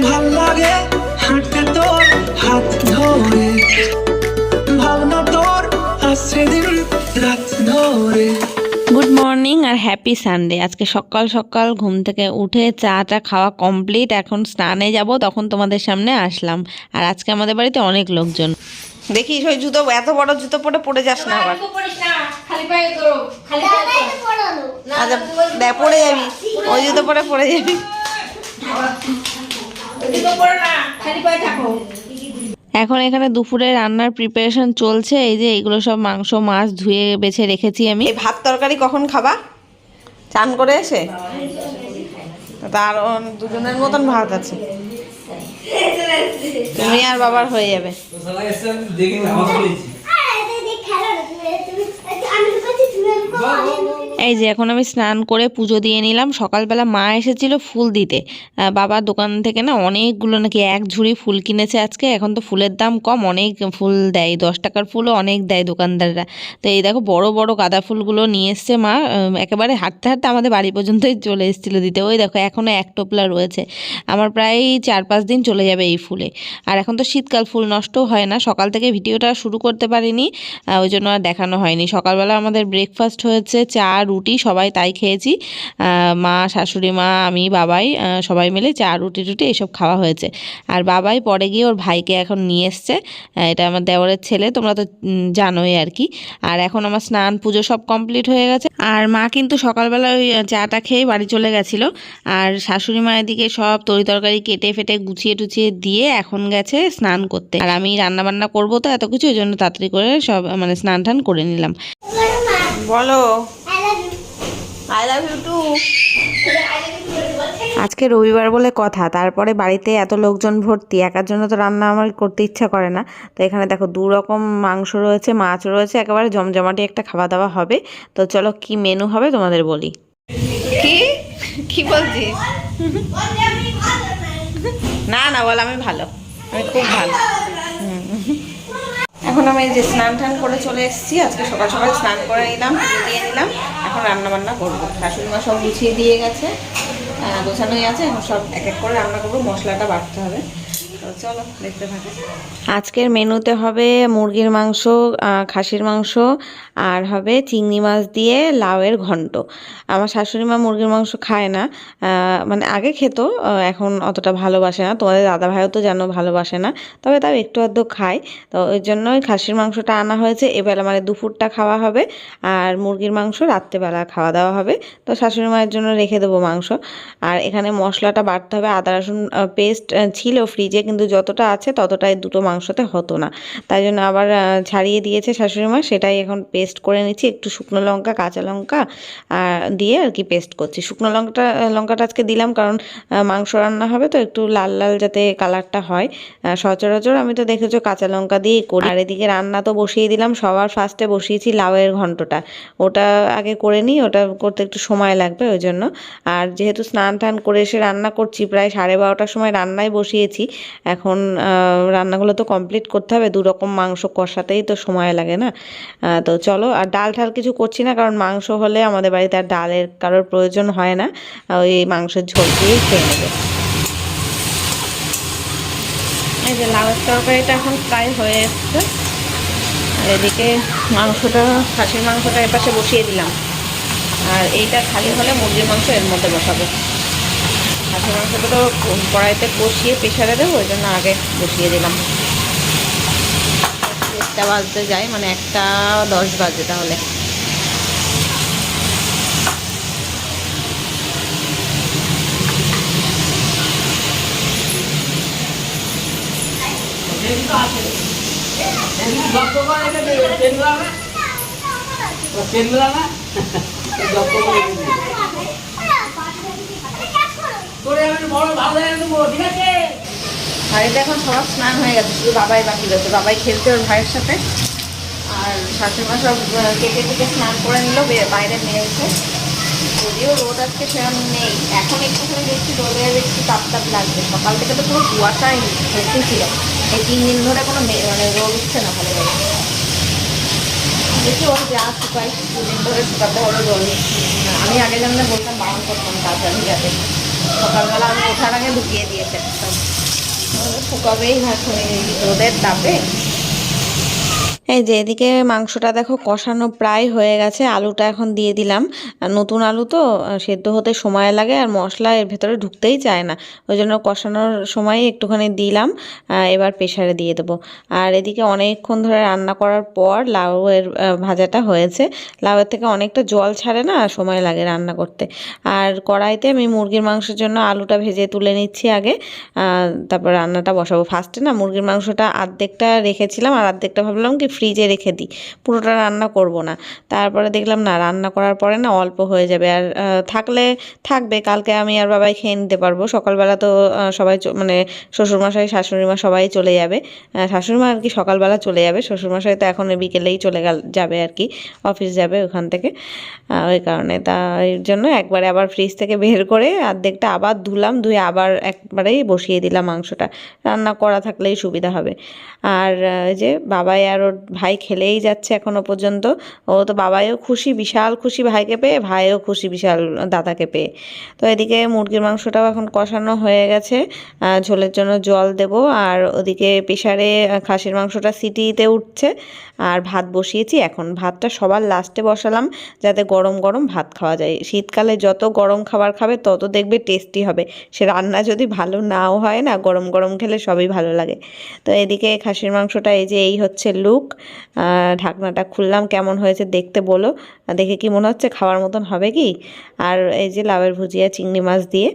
ভাল লাগে হাঁটতে তোর হাত ধরে, ভাবনা তোর আসছে দিন রাত ধরে। গুড মর্নিং আর হ্যাপি সানডে। আজকে সকাল সকাল ঘুম থেকে উঠে চাটা খাওয়া কমপ্লিট, এখন স্নানে যাব, তখন তোমাদের সামনে আসলাম। আর আজকে আমাদের বাড়িতে অনেক লোকজন। দেখিস ওই জুতো, এত বড় জুতো পরে যাস না আবার। আচ্ছা দেখ, পরে যাবি, ওই জুতো পরে যাবি। এখন এখানে দুপুরে রান্নার প্রিপারেশন চলছে। এই যে এগুলো সব মাংস মাছ ধুয়ে বেছে রেখেছি আমি। এই ভাত তরকারি কখন খাবা? চান করে এসে? তার দুজনের মতন ভাত আছে, তুমি আর বাবার হয়ে যাবে। এই যে এখন আমি স্নান করে পুজো দিয়ে নিলাম। সকালবেলা মা এসেছিল ফুল দিতে, বাবার দোকান থেকে না অনেকগুলো নাকি এক ঝুড়ি ফুল কিনেছে আজকে। এখন তো ফুলের দাম কম, অনেক ফুল দেয়, 10 টাকার ফুলও অনেক দেয় দোকানদাররা। তো এই দেখো বড় বড় গাঁদা ফুলগুলো নিয়ে এসছে মা, একেবারে হাঁটতে হাঁটতে আমাদের বাড়ি পর্যন্তই চলে এসেছিলো দিতে। ওই দেখো এখনও এক টোপলা রয়েছে, আমার প্রায় 4-5 দিন চলে যাবে এই ফুলে। আর এখন তো শীতকাল, ফুল নষ্টও হয় না। সকাল থেকে ভিডিওটা শুরু করতে পারিনি, ওই জন্য আর দেখানো হয়নি। সকালবেলা আমাদের ব্রেকফাস্ট হয়েছে চা রুটি, সবাই তাই খেয়েছি। মা, শাশুড়ি মা, আমি, বাবাই সবাই মিলে চা রুটি এসব খাওয়া হয়েছে। আর বাবাই পরে গিয়ে ওর ভাইকে এখন নিয়ে এসছে, এটা আমার দেওরের ছেলে, তোমরা তো জানোই আর কি। আর এখন আমার স্নান পুজো সব কমপ্লিট হয়ে গেছে। আর মা কিন্তু সকালবেলা ওই চাটা খেয়ে বাড়ি চলে গেছিলো। আর শাশুড়ি মা এদিকে সব তরি তরকারি কেটে ফেটে গুছিয়ে টুছিয়ে দিয়ে এখন গেছে স্নান করতে। আর আমি রান্না বান্না করবো তো এত কিছু, ওই জন্য তাড়াতাড়ি করে সব মানে স্নান টান করে নিলাম। বলো আই লাভ ইউ টু। আজকে রবিবার বলে কথা, তারপরে বাড়িতে এত লোকজন ভর্তি, একার জন্য তো রান্না আমার করতে ইচ্ছা করে না। তো এখানে দেখো 2 রকম মাংস রয়েছে, মাছ রয়েছে, একেবারে জমজমাটি একটা খাওয়া দাওয়া হবে। তো চলো কি মেনু হবে তোমাদের বলি। কি বলছিস? না বল, আমি ভালো, আমি খুব ভালো। এখন আমি যে স্নান টান করে চলে এসেছি, আজকে সকাল সকাল স্নান করে নিলাম, পুজো দিয়ে নিলাম। এখন রান্না বান্না করবো, শাশুড়ি মা সব গুছিয়ে দিয়ে গেছে, গোছানোই আছে। এখন সব এক এক করে রান্না করবো, মশলাটা বাটতে হবে। তো চলো দেখতে থাকো। আজকের মেনুতে হবে মুরগির মাংস, খাসির মাংস, আর হবে চিংড়ি মাছ দিয়ে লাউয়ের ঘন্ট। আমার শাশুড়ি মা মুরগির মাংস খায় না, মানে আগে খেত, এখন অতটা ভালোবাসে না। তোমাদের দাদা ভাইও তো জানো ভালোবাসে না, তবে তাও একটু আধটু খায়। তো ওই জন্যই খাসির মাংসটা আনা হয়েছে। এবেলা মানে দুপুরটা খাওয়া হবে, আর মুরগির মাংস রাত্রেবেলা খাওয়া দাওয়া হবে। তো শাশুড়ি মায়ের জন্য রেখে দেবো মাংস। আর এখানে মশলাটা বাটতে হবে, আদা রসুন পেস্ট ছিল ফ্রিজে, কিন্তু যতটা আছে ততটাই দুটো মাংসতে হতো না, তাই জন্য আবার ছাড়িয়ে দিয়েছে শাশুড়ি মা, সেটাই এখন পেস্ট করে নিচ্ছি। একটু শুকনো লঙ্কা, কাঁচা লঙ্কা দিয়ে আর কি পেস্ট করছি। শুকনো লঙ্কাটা আজকে দিলাম কারণ মাংস রান্না হবে তো, একটু লাল লাল যাতে কালারটা হয়। সচরাচর আমি তো দেখেছো কাঁচা লঙ্কা দিয়েই করি। আর এদিকে রান্না তো বসিয়ে দিলাম, সবার ফার্স্টে বসিয়েছি লাউয়ের ঘন্টটা, ওটা আগে করে নিই, ওটা করতে একটু সময় লাগবে ওই জন্য। আর যেহেতু স্নান টান করে এসে রান্না করছি, প্রায় 12:30টার সময় রান্নায় বসিয়েছি। এখন রান্নাগুলো তো কমপ্লিট করতে হবে, 2 রকম মাংস কষাতেই তো সময় লাগে না। তো চলো, আর ডাল ঠাল কিছু করছি না, কারণ মাংস হলে আমাদের বাড়িতে আর ডালের কারোর প্রয়োজন হয় না, ওই মাংসের ঝোল দিয়েই খেয়ে নেবে। এই যে লাউয়ের তরকারিটা এখন প্রায় হয়ে এসছে। এদিকে মাংসটা, খাসির মাংসটা এপাশে বসিয়ে দিলাম, আর এইটা খালি হলে মুরগির মাংস এর মধ্যে বসাবো। খাসির মাংসটা তো কড়াইতে কষিয়ে প্রেশারে দেবো, ওই জন্য আগে বসিয়ে দিলাম। 1টা বাজতে যায়, মানে 1:10 বাজে তাহলে। বাড়িতে এখন সবার স্নান হয়ে গেছে, শুধু বাবাই বাকি রয়েছে। বাবাই খেলতে ওর ভাইয়ের সাথে, আর শাশুড়িমা সব কেটে স্নান করে নিল, বাইরে নিয়ে এসে। যদিও রোদ আজকে সেরকম নেই, এখন একটুখানি দেখছি রোদের একটু তাপ লাগবে। সকাল থেকে তো পুরো কুয়াশাই হয়েছিল, এই 3 দিন ধরে কোনো মানে রোদ উঠছে না ভালোভাবে। দেখি ওর যা শুকাই, দুদিন ধরে শুকাতে হবে জলদি। আমি আগে জানলে বলতাম বারণ করতাম তাড়াতাড়ি যাতে, সকালবেলা আমি ওঠার আগে ঢুকিয়ে দিয়েছে সব, শুকাবেই এখন এই রোদের তাপে। এই যে এদিকে মাংসটা দেখো কষানো প্রায় হয়ে গেছে, আলুটা এখন দিয়ে দিলাম। আর নতুন আলু তো সেদ্ধ হতে সময় লাগে আর মশলা এর ভেতরে ঢুকতেই চায় না, ওই জন্য কষানোর সময় একটুখানি দিলাম। এবার প্রেসারে দিয়ে দেবো। আর এদিকে অনেকক্ষণ ধরে রান্না করার পর লাউয়ের ভাজাটা হয়েছে। লাউয়ের থেকে অনেকটা জল ছাড়ে না, সময় লাগে রান্না করতে। আর কড়াইতে আমি মুরগির মাংসের জন্য আলুটা ভেজে তুলে নিচ্ছি আগে, তারপর রান্নাটা বসাবো। ফার্স্টে না মুরগির মাংসটা অর্ধেকটা রেখেছিলাম আর অর্ধেকটা ভাবলাম কি ফ্রিজে রেখে দিই, পুরোটা রান্না করব না। তারপরে দেখলাম না, রান্না করার পরে না অল্প হয়ে যাবে, আর থাকলে থাকবে, কালকে আমি আর বাবাই খেয়ে নিতে পারবো। সকালবেলা তো সবাই মানে শ্বশুরমশাই শাশুড়িমা সবাই চলে যাবে। শাশুড়িমা আর কি সকালবেলা চলে যাবে, শ্বশুরমশাই তো এখন বিকেলেই যাবে আর কি, অফিস যাবে ওখান থেকে। ওই কারণে তাই জন্য একবারে আবার ফ্রিজ থেকে বের করে অর্ধেকটা আবার ধুয়ে আবার একবারেই বসিয়ে দিলাম মাংসটা, রান্না করা থাকলেই সুবিধা হবে। আর যে বাবাই আর ওর ভাই খেলেই যাচ্ছে এখনো পর্যন্ত। ও তো বাবাইও খুশি, বিশাল খুশি ভাইকে পেয়ে, ভাইও খুশি বিশাল দাদাকে পেয়ে। তো এদিকে মুরগির মাংসটাও এখন কষানো হয়ে গেছে, ঝোলের জন্য জল দেব। আর ওদিকে প্রেসারে খাসির মাংসটা সিটিতে উঠছে, আর ভাত বসিয়েছি। এখন ভাতটা সবার লাস্টে বসালাম যাতে গরম গরম ভাত খাওয়া যায়। শীতকালে যত গরম খাবার খাবে তত দেখবে টেস্টি হবে, সে রান্না যদি ভালো নাও হয় না, গরম গরম খেলে সবই ভালো লাগে। তো এদিকে খাসির মাংসটা এই হচ্ছে লুক। ঢাকনাটা খুললাম, কেমন হয়েছে দেখতে বলো, দেখে কি মনে হচ্ছে খাওয়ার মতন হবে কি? আর এই যে লাউয়ের ভুজিয়া চিংড়ি মাছ দিয়ে,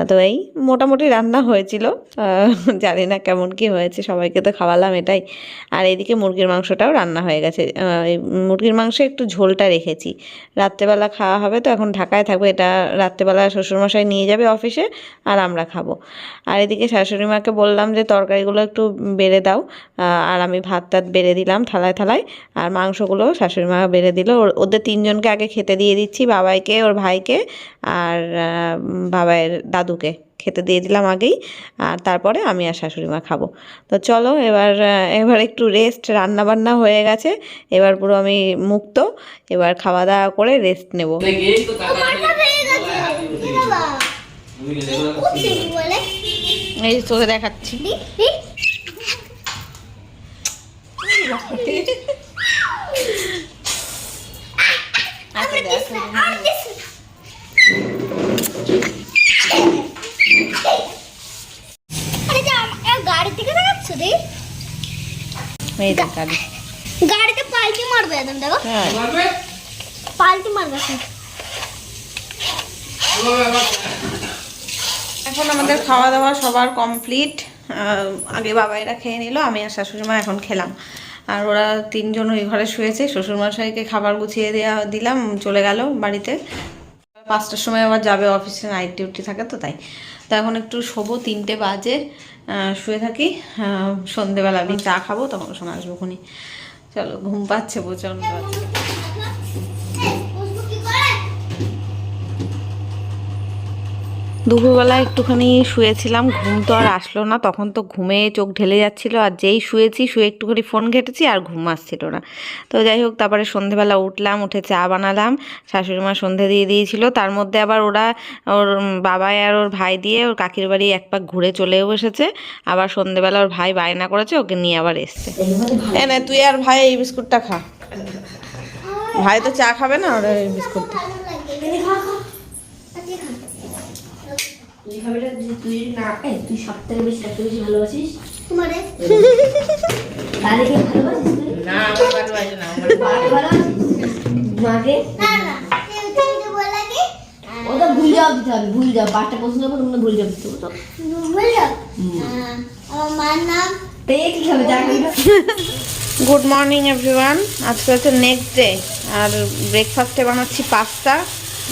তো এই মোটামুটি রান্না হয়েছিল, জানি না কেমন কি হয়েছে, সবাইকে তো খাওয়ালাম এটাই। আর এদিকে মুরগির মাংসটাও রান্না হয়ে গেছে। এই মুরগির মাংস একটু ঝোলটা রেখেছি, রাত্রেবেলা খাওয়া হবে তো, এখন ঢাকায় থাকবে এটা, রাত্রেবেলা শ্বশুরমশাই নিয়ে যাবে অফিসে আর আমরা খাবো। আর এদিকে শাশুড়ি মাকে বললাম যে তরকারিগুলো একটু বেড়ে দাও, আর আমি ভাত টাত বেড়ে দিলাম থালায় থালায়, আর মাংসগুলো শাশুড়ি মা বেড়ে দিল। ওদের তিনজনকে আগে খেতে দিয়ে দিচ্ছি, বাবাইকে, ওর ভাইকে আর বাবাইয়ের দাদুকে খেতে দিয়ে দিলাম আগেই, আর তারপরে আমি আর শাশুড়ি মা খাবো। তো চলো এবার একটু রেস্ট, রান্না বান্না হয়ে গেছে, এবার পুরো আমি মুক্ত, এবার খাওয়া দাওয়া করে রেস্ট নেব। এই তোকে দেখাচ্ছি। গাড়িতে পাল্টি মারবে একদম, দেখো পাল্টি মারবে। এখন আমাদের খাওয়া দাওয়া সবার কমপ্লিট। আগে বাবাইরা খেয়ে নিল, আমি আর শাশুড়ি মা এখন খেলাম। আর ওরা তিনজন ওই ঘরে শুয়েছে, শ্বশুরমশাইকে খাবার গুছিয়ে দিলাম, চলে গেল বাড়িতে। 5টার সময় আবার যাবে অফিসে, নাইট ডিউটি থাকে তো তাই। তো এখন একটু শোবো, 3টে বাজে, শুয়ে থাকি। সন্ধেবেলা আমি চা খাবো, তখন সময় আসবো খুনি। চলো, ঘুম পাচ্ছে প্রচন্ড। দুপুরবেলা একটুখানি শুয়েছিলাম, ঘুম তো আর আসলো না, তখন তো ঘুমে চোখ ঢেলে যাচ্ছিল, আর যেই শুয়ে একটুখানি ফোন ঘেটেছি আর ঘুম আসছিল না। তো যাই হোক, তারপরে সন্ধেবেলা উঠলাম, উঠে চা বানালাম, শাশুড়ি মা সন্ধে দিয়ে দিয়েছিল। তার মধ্যে আবার ওর বাবাই আর ওর ভাই দিয়ে ওর কাকির বাড়ি এক পাক ঘুরে চলেও এসেছে। আবার সন্ধেবেলা ওর ভাই বায়না করেছে, ওকে নিয়ে আবার এসছে। না, তুই আর ভাই এই বিস্কুটটা খা, ভাই তো চা খাবে না, ওরা এই বিস্কুটটা। তুই সবথেকে বেশি ভালোবাসিস তোমারে, ওটা ভুল জবাব দিতে হবে, ভুল জবাব। 5টা প্রশ্ন করে ভুল জবাব দিতে হবে। আমার মার নাম কি খাবে, যা খাবে। গুড মর্নিং এভরিওয়ান, আজকে হচ্ছে নেক্সট ডে, আর ব্রেকফাস্টে বানাচ্ছি পাস্তা,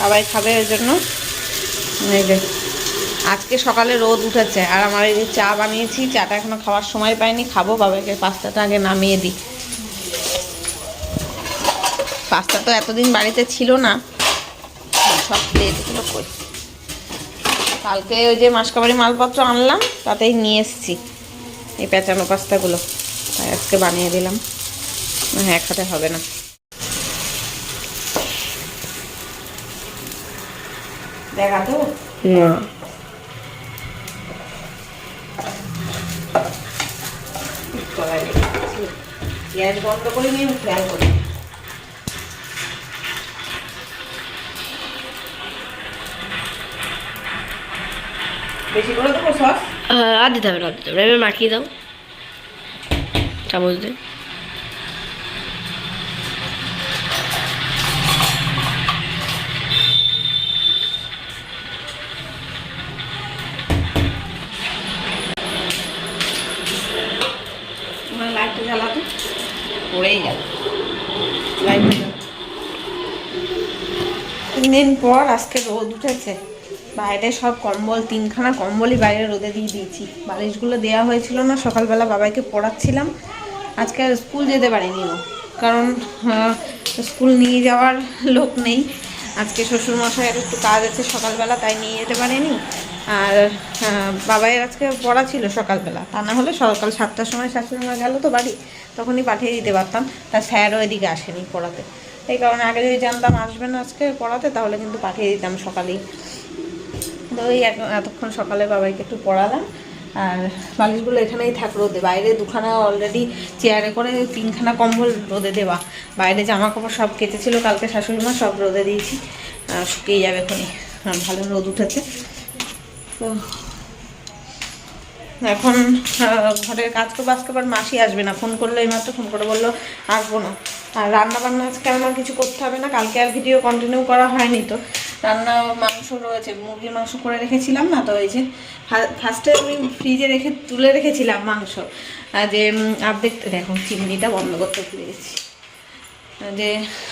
বাবাই খাবে ওই জন্য। এই যে আজকে সকালে রোদ উঠেছে, আর আমার এই যে চা বানিয়েছি, চাটা এখনো খাওয়ার সময় পাইনি, খাবো। বাবাকে পাস্তাটা আগে নামিয়ে দিই। পাস্তা তো এতদিন বাড়িতে ছিল না, সব প্লেটগুলো কই। কালকে ওই যে মাসকাবাড়ি মালপত্র আনলাম, তাতেই নিয়ে এসছি এই পেঁচানো পাস্তাগুলো, তাই আজকে বানিয়ে দিলাম। হ্যাঁ, খাতে হবে না। দেখাতো না গ্যাস বন্ধ করে নিয়ে খেয়াল করি। বেশি করে দেবো সস? আর দিতে হবে না, দিতে হবে, এবার মাখিয়ে দাও চামচ দিয়ে। লাইটটা জ্বালাতো পড়েই গেল লাইটটা। 3 দিন পর আজকে রোদ উঠেছে, বাইরে সব কম্বল 3খানা কম্বলই বাইরে রোদে দিয়ে দিয়েছি। বালিশগুলো দেওয়া হয়েছিল না, সকালবেলা বাবাইকে পড়াচ্ছিলাম। আজকে আর স্কুল যেতে পারিনি ও, কারণ স্কুল নিয়ে যাওয়ার লোক নেই। আজকে শ্বশুরমশাইয়ের একটু কাজ আছে সকালবেলা, তাই নিয়ে যেতে পারেনি। আর বাবাইয়ের আজকে পড়া ছিল সকালবেলা, তা না হলে সকাল 7টার সময় শাশুড়িমা গেল তো বাড়ি, তখনই পাঠিয়ে দিতে পারতাম। তার স্যারও এদিকে আসেনি পড়াতে, এই কারণে আগে যদি জানতাম আসবে না আজকে পড়াতে, তাহলে কিন্তু পাঠিয়ে দিতাম সকালেই। তো ওই এতক্ষণ সকালে বাবাইকে একটু পড়ালাম। আর বালিশগুলো এখানেই থাক রোদে, বাইরে 2খানা অলরেডি চেয়ারে করে 3খানা কম্বল রোদে দেওয়া। বাইরে জামা কাপড় সব কেচেছিল কালকে শাশুড়িমা, সব রোদে দিয়েছি, শুকিয়ে যাবে এখনই, ভালো রোদ উঠেছে। তো এখন ঘরের কাজ করবো। আজকে আবার মাসি আসবে না, ফোন করলো এইমাত্র, ফোন করে বললো আসবো না। আর রান্না বান্না আজকে আমার কিছু করতে হবে না, কালকে আর ভিডিও কন্টিনিউ করা হয়নি। তো রান্না মাংস রয়েছে, মুরগির মাংস করে রেখেছিলাম না, তো এই যে ফার্স্টে আমি ফ্রিজে তুলে রেখেছিলাম মাংস, যে অর্ধেকটা দেখো চিমনিটা বন্ধ করতে ভুলে গেছি, যে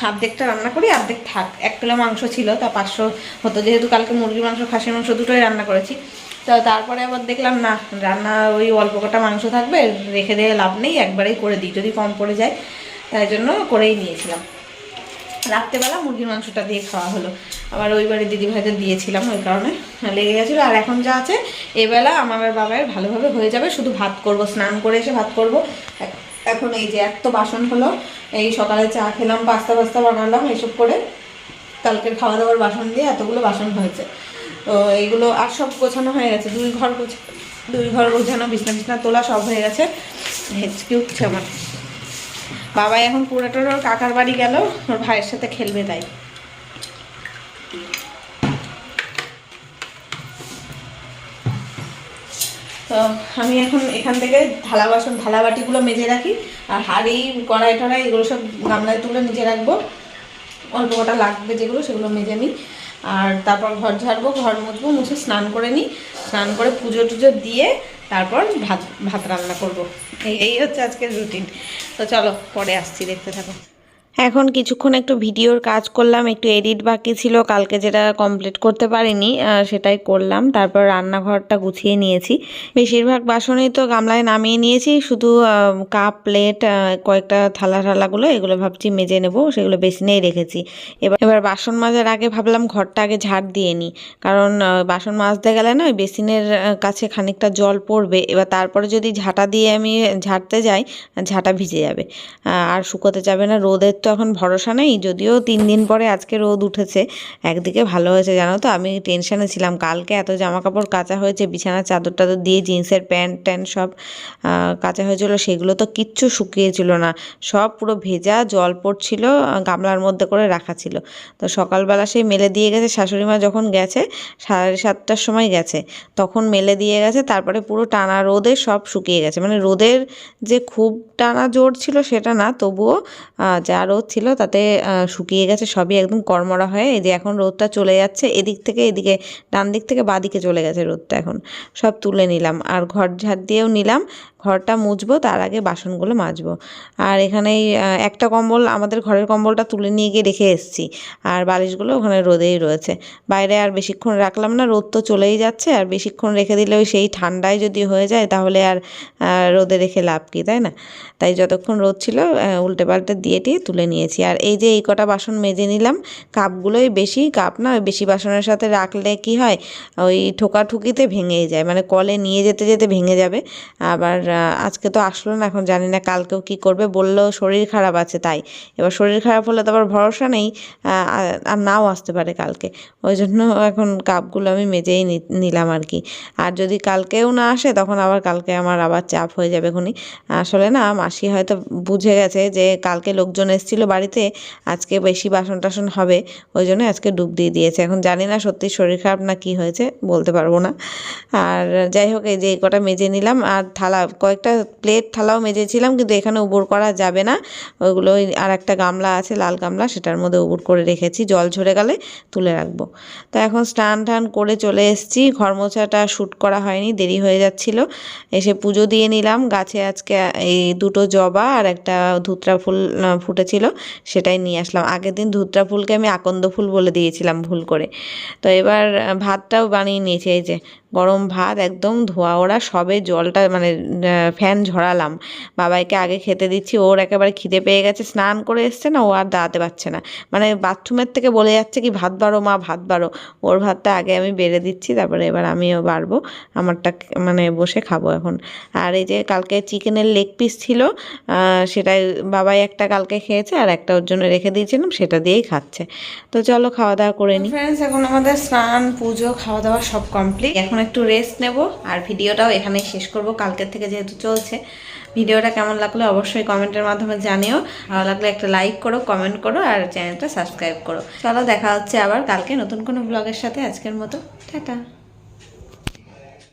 অর্ধেকটা রান্না করি অর্ধেক থাক। 1 কিলো মাংস ছিল, তা 500 হতো, যেহেতু কালকে মুরগির মাংস খাসির মাংস দুটোই রান্না করেছি। তো তারপরে আবার দেখলাম না, রান্না ওই অল্প কটা মাংস থাকবে, রেখে দিয়ে লাভ নেই, একবারেই করে দিই, যদি কম পড়ে যায়, তাই জন্য করেই নিয়েছিলাম। রাত্রেবেলা মুরগির মাংসটা দিয়ে খাওয়া হলো, আবার ওই বাড়ি দিদিভাইদের দিয়েছিলাম, ওই কারণে লেগে গেছিলো। আর এখন যা আছে এবেলা আমার বাবার ভালোভাবে হয়ে যাবে, শুধু ভাত করব, স্নান করে এসে ভাত করব। এখন এই যে এত বাসন হলো, এই সকালে চা খেলাম, পাস্তা বানালাম, এইসব করে কালকের খাওয়া দাওয়ার বাসন দিয়ে এতগুলো বাসন হয়েছে। তো এইগুলো আর সব গোছানো হয়ে গেছে, 2 ঘর গোছানো, বিছনা তোলা সব হয়ে গেছে। হেঁচকি উঠছে আমার। বাবাই এখন পুরাটোর ওর কাকার বাড়ি গেল, ওর ভাইয়ের সাথে খেলবে, তাই। তো আমি এখন এখান থেকে থালা বাটিগুলো মেজে রাখি, আর হাঁড়ি কড়াই টড়াই এগুলো সব গামলায় তুলে নিচে রাখবো। অল্প কটা লাগবে যেগুলো, সেগুলো মেজে নিই। আর তারপর ঘর ঝাড়বো, ঘর মুছবো, মুছে স্নান করে নিই, স্নান করে পুজো টুজো দিয়ে তারপর ভাত রান্না করব। এই হচ্ছে আজকের রুটিন। তো চলো পরে আসছি, দেখতে থাকো। এখন কিছুক্ষণ একটু ভিডিওর কাজ করলাম, একটু এডিট বাকি ছিল কালকে, যেটা কমপ্লিট করতে পারিনি, সেটাই করলাম। তারপর রান্নাঘরটা গুছিয়ে নিয়েছি, বেশিরভাগ বাসনই তো গামলায় নামিয়ে নিয়েছি, শুধু কাপ প্লেট কয়েকটা থালাগুলো এগুলো ভাবছি মেজে নেব, সেগুলো বেসিনেই রেখেছি। এবার বাসন মাজার আগে ভাবলাম ঘরটা আগে ঝাড় দিয়ে নিই, কারণ বাসন মাজতে গেলে না ওই বেসিনের কাছে খানিকটা জল পড়বে, এবার তারপরে যদি ঝাঁটা দিয়ে আমি ঝাড়তে যাই, ঝাঁটা ভিজে যাবে আর শুকোতে যাবে না। রোদের তো এখন ভরসা নেই, যদিও 3 দিন পরে আজকে রোদ উঠেছে, একদিকে ভালো হয়েছে জানো তো। আমি টেনশনে ছিলাম, কালকে এত জামা কাপড় কাচা হয়েছে, বিছানার চাদর টাদর দিয়ে জিন্সের প্যান্ট ট্যান্ট সব কাচা হয়েছিল, সেগুলো তো কিচ্ছু শুকিয়েছিল না, সব পুরো ভেজা, জল পড়ছিল, গামলার মধ্যে করে রাখা ছিল। তো সকালবেলা সেই মেলে দিয়ে গেছে, শাশুড়িমা যখন গেছে 7:30টার সময় গেছে, তখন মেলে দিয়ে গেছে। তারপরে পুরো টানা রোদে সব শুকিয়ে গেছে, মানে রোদের যে খুব টানা জোর ছিল সেটা না, তবুও যা রোদ ছিল তাতে শুকিয়ে গেছে সবই একদম কড়মড়া হয়ে। এই যে এখন রোদটা চলে যাচ্ছে এদিক থেকে এদিকে, ডান দিক থেকে বাঁ দিকে চলে গেছে রোদটা, এখন সব তুলে নিলাম। আর ঘর ঝাড় দিয়েও নিলাম, ঘরটা মুছবো, তার আগে বাসনগুলো মাজবো। আর এখানেই একটা কম্বল, আমাদের ঘরের কম্বলটা তুলে নিয়ে গিয়ে রেখে এসেছি, আর বালিশগুলো ওখানে রোদেই রয়েছে। বাইরে আর বেশিক্ষণ রাখলাম না, রোদ তো চলেই যাচ্ছে, আর বেশিক্ষণ রেখে দিলেও সেই ঠান্ডায় যদি হয়ে যায় তাহলে আর রোদে রেখে লাভ কি, তাই না? তাই যতক্ষণ রোদ ছিল উল্টে পাল্টে দিয়ে তুলে নিয়েছি। আর এই যে এই কটা বাসন মেজে নিলাম, কাপগুলোই বেশি কাপ না, ওই বেশি বাসনের সাথে রাখলে কি হয় ওই ঠোকাঠুকিতে ভেঙেই যায়, মানে কলে নিয়ে যেতে যেতে ভেঙে যাবে। আবার আজকে তো আসলো না, এখন জানি না কালকেও কি করবে, বললো শরীর খারাপ আছে তাই। এবার শরীর খারাপ হলে তো আবার ভরসা নেই, আর নাও আসতে পারে কালকে। ওই জন্য এখন কাপগুলো আমি মেজেই নিলাম আর কি। আর যদি কালকেও না আসে তখন আবার কালকে আমার আবার চাপ হয়ে যাবে খুনি। আসলে না মাসি হয়তো বুঝে গেছে যে কালকে লোকজন এসেছিলো বাড়িতে, আজকে বেশি বাসন টাসন হবে, ওই জন্য আজকে ডুব দিয়ে দিয়েছে। এখন জানি না সত্যি শরীর খারাপ না কি হয়েছে, বলতে পারবো না। আর যাই হোক, এই যে এই কটা মেজে নিলাম। আর থালা কয়েকটা প্লেট থালাও মেজেছিলাম, কিন্তু এখানে উবুর করা যাবে না, ওইগুলো আর একটা গামলা আছে লাল গামলা, সেটার মধ্যে উবুর করে রেখেছি, জল ঝরে গেলে তুলে রাখবো। তো এখন স্নান টান করে চলে এসেছি, ঘর মোছাটা শ্যুট করা হয়নি, দেরি হয়ে যাচ্ছিল। এসে পুজো দিয়ে নিলাম। গাছে আজকে এই দুটো জবা আর একটা ধুতরা ফুল ফুটেছিল, সেটাই নিয়ে আসলাম। আগের দিন ধুতরা ফুলকে আমি আকন্দ ফুল বলে দিয়েছিলাম ভুল করে। তো এবার ভাতটাও বানিয়ে নিয়েছি, এই যে গরম ভাত একদম ধোয়া ওরা, সবে জলটা মানে ফ্যান ঝরালাম, বাবাইকে আগে খেতে দিচ্ছি। ওর একেবারে খিদে পেয়ে গেছে, স্নান করে এসছে না, ও আর দাঁড়াতে পারছে না, মানে বাথরুমের থেকে বলে যাচ্ছে কি ভাত বাড়ো মা, ভাত বাড়ো। ওর ভাতটা আগে আমি বেড়ে দিচ্ছি, তারপরে এবার আমিও বাড়বো, আমারটা মানে বসে খাবো এখন। আর এই যে কালকে চিকেনের লেগ পিস ছিল, সেটাই বাবাই একটা কালকে খেয়েছে, আর একটা ওর জন্য রেখে দিয়েছিলাম, সেটা দিয়েই খাচ্ছে। তো চলো খাওয়া দাওয়া করে নিই। ফ্রেন্ডস, এখন আমাদের স্নান পুজো খাওয়া দাওয়া সব কমপ্লিট, এখন একটু রেস্ট নেব। আর ভিডিওটাও এখানেই শেষ করব, কালকের থেকে যেহেতু চলছে। ভিডিওটা কেমন লাগলো অবশ্যই কমেন্টের মাধ্যমে জানিও, ভালো লাগলে একটা লাইক করো, কমেন্ট করো, আর চ্যানেলটা সাবস্ক্রাইব করো। চলো দেখা হচ্ছে আবার কালকে নতুন কোনো ব্লগের সাথে। আজকের মতো টাটা।